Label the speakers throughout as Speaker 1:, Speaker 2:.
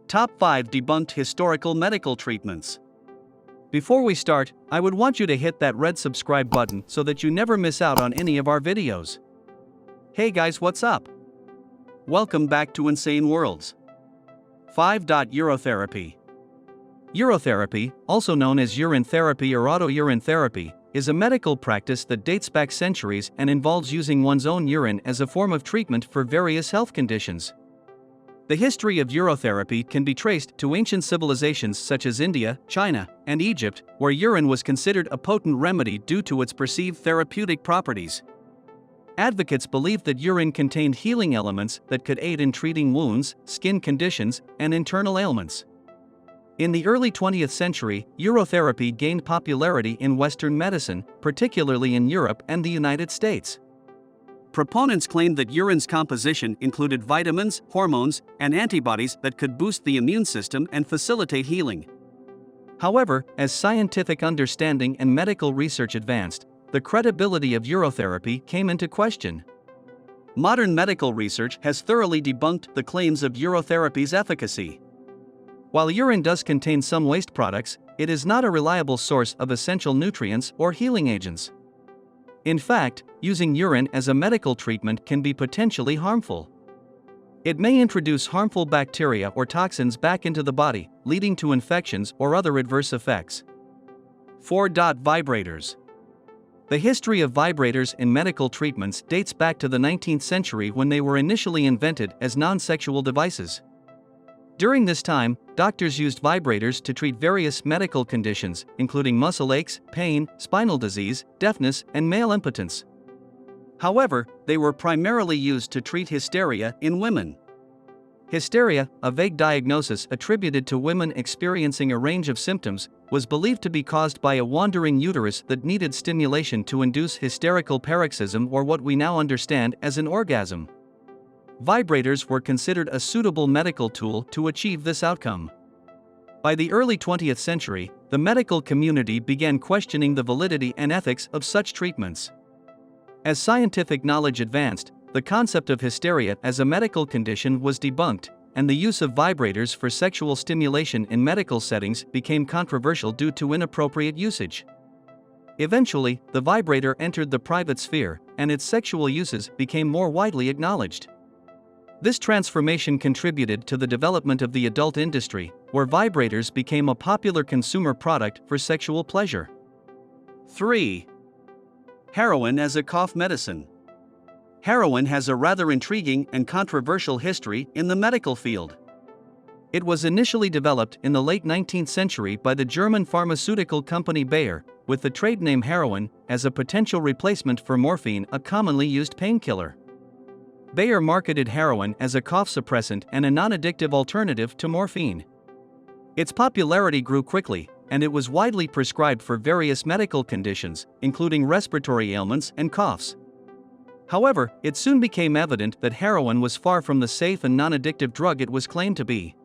Speaker 1: Top 5 Debunked Historical Medical Treatments. Before we start, I would want you to hit that red subscribe button so that you never miss out on any of our videos. Hey guys, what's up? Welcome back to Insane Worlds. 5. Urotherapy. Urotherapy, also known as urine therapy or auto-urine therapy, is a medical practice that dates back centuries and involves using one's own urine as a form of treatment for various health conditions. The history of urotherapy can be traced to ancient civilizations such as India, China, and Egypt, where urine was considered a potent remedy due to its perceived therapeutic properties. Advocates believed that urine contained healing elements that could aid in treating wounds, skin conditions, and internal ailments. In the early 20th century, urotherapy gained popularity in Western medicine, particularly in Europe and the United States. Proponents claimed that urine's composition included vitamins, hormones, and antibodies that could boost the immune system and facilitate healing. However, as scientific understanding and medical research advanced, the credibility of urotherapy came into question. Modern medical research has thoroughly debunked the claims of urotherapy's efficacy. While urine does contain some waste products, it is not a reliable source of essential nutrients or healing agents. In fact, using urine as a medical treatment can be potentially harmful. It may introduce harmful bacteria or toxins back into the body, leading to infections or other adverse effects. 4. Vibrators. The history of vibrators in medical treatments dates back to the 19th century when they were initially invented as non-sexual devices. During this time, doctors used vibrators to treat various medical conditions, including muscle aches, pain, spinal disease, deafness, and male impotence. However, they were primarily used to treat hysteria in women. Hysteria, a vague diagnosis attributed to women experiencing a range of symptoms, was believed to be caused by a wandering uterus that needed stimulation to induce hysterical paroxysm, or what we now understand as an orgasm. Vibrators were considered a suitable medical tool to achieve this outcome. By the early 20th century, the medical community began questioning the validity and ethics of such treatments. As scientific knowledge advanced, the concept of hysteria as a medical condition was debunked, and the use of vibrators for sexual stimulation in medical settings became controversial due to inappropriate usage. Eventually, the vibrator entered the private sphere, and its sexual uses became more widely acknowledged. This transformation contributed to the development of the adult industry, where vibrators became a popular consumer product for sexual pleasure. 3. Heroin as a cough medicine. Heroin has a rather intriguing and controversial history in the medical field. It was initially developed in the late 19th century by the German pharmaceutical company Bayer, with the trade name heroin, as a potential replacement for morphine, a commonly used painkiller. Bayer marketed heroin as a cough suppressant and a non-addictive alternative to morphine. Its popularity grew quickly, and it was widely prescribed for various medical conditions, including respiratory ailments and coughs. However, it soon became evident that heroin was far from the safe and non-addictive drug it was claimed to be.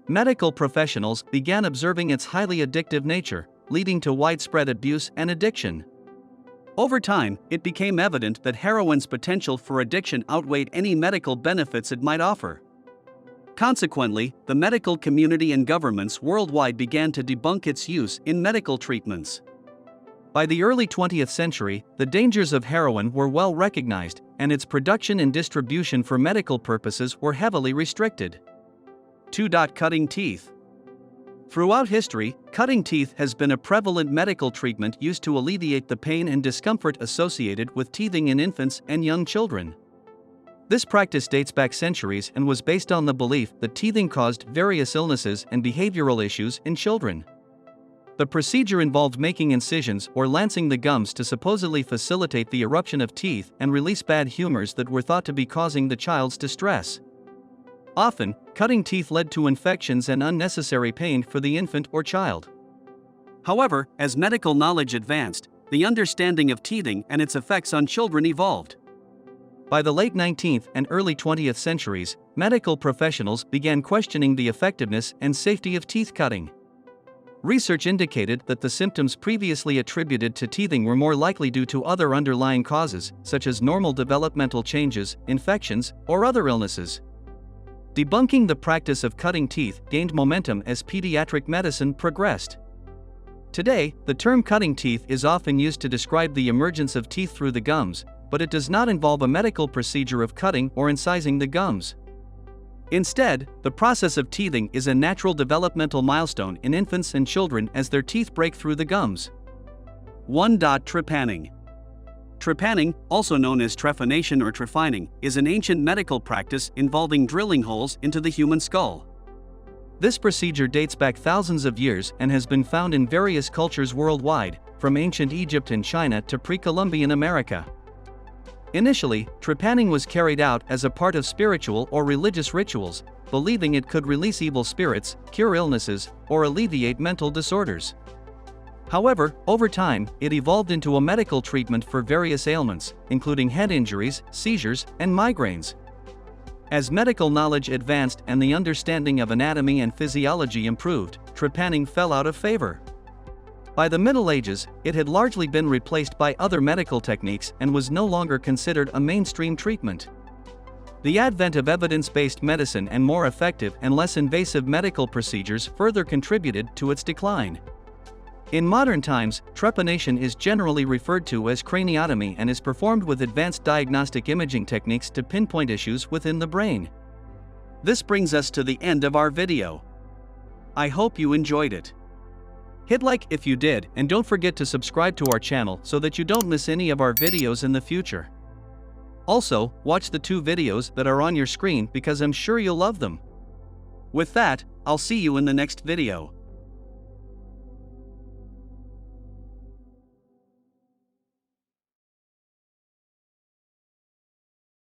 Speaker 1: Medical professionals began observing its highly addictive nature, leading to widespread abuse and addiction. Over time, it became evident that heroin's potential for addiction outweighed any medical benefits it might offer. Consequently, the medical community and governments worldwide began to debunk its use in medical treatments. By the early 20th century, the dangers of heroin were well recognized, and its production and distribution for medical purposes were heavily restricted. 2. Cutting teeth. Throughout history, cutting teeth has been a prevalent medical treatment used to alleviate the pain and discomfort associated with teething in infants and young children. This practice dates back centuries and was based on the belief that teething caused various illnesses and behavioral issues in children. The procedure involved making incisions or lancing the gums to supposedly facilitate the eruption of teeth and release bad humors that were thought to be causing the child's distress. Often, cutting teeth led to infections and unnecessary pain for the infant or child. However, as medical knowledge advanced, the understanding of teething and its effects on children evolved. By the late 19th and early 20th centuries, medical professionals began questioning the effectiveness and safety of teeth cutting. Research indicated that the symptoms previously attributed to teething were more likely due to other underlying causes, such as normal developmental changes, infections, or other illnesses. Debunking the practice of cutting teeth gained momentum as pediatric medicine progressed. Today, the term cutting teeth is often used to describe the emergence of teeth through the gums, but it does not involve a medical procedure of cutting or incising the gums. Instead, the process of teething is a natural developmental milestone in infants and children as their teeth break through the gums. 1. Trepanning. Trepanning, also known as trephination or trephining, is an ancient medical practice involving drilling holes into the human skull. This procedure dates back thousands of years and has been found in various cultures worldwide, from ancient Egypt and China to pre-Columbian America. Initially, trepanning was carried out as a part of spiritual or religious rituals, believing it could release evil spirits, cure illnesses, or alleviate mental disorders. However, over time, it evolved into a medical treatment for various ailments, including head injuries, seizures, and migraines. As medical knowledge advanced and the understanding of anatomy and physiology improved, trepanning fell out of favor. By the Middle Ages, it had largely been replaced by other medical techniques and was no longer considered a mainstream treatment. The advent of evidence-based medicine and more effective and less invasive medical procedures further contributed to its decline. In modern times, trepanation is generally referred to as craniotomy and is performed with advanced diagnostic imaging techniques to pinpoint issues within the brain. This brings us to the end of our video. I hope you enjoyed it. Hit like if you did, and don't forget to subscribe to our channel so that you don't miss any of our videos in the future. Also, watch the 2 videos that are on your screen because I'm sure you'll love them. With that, I'll see you in the next video.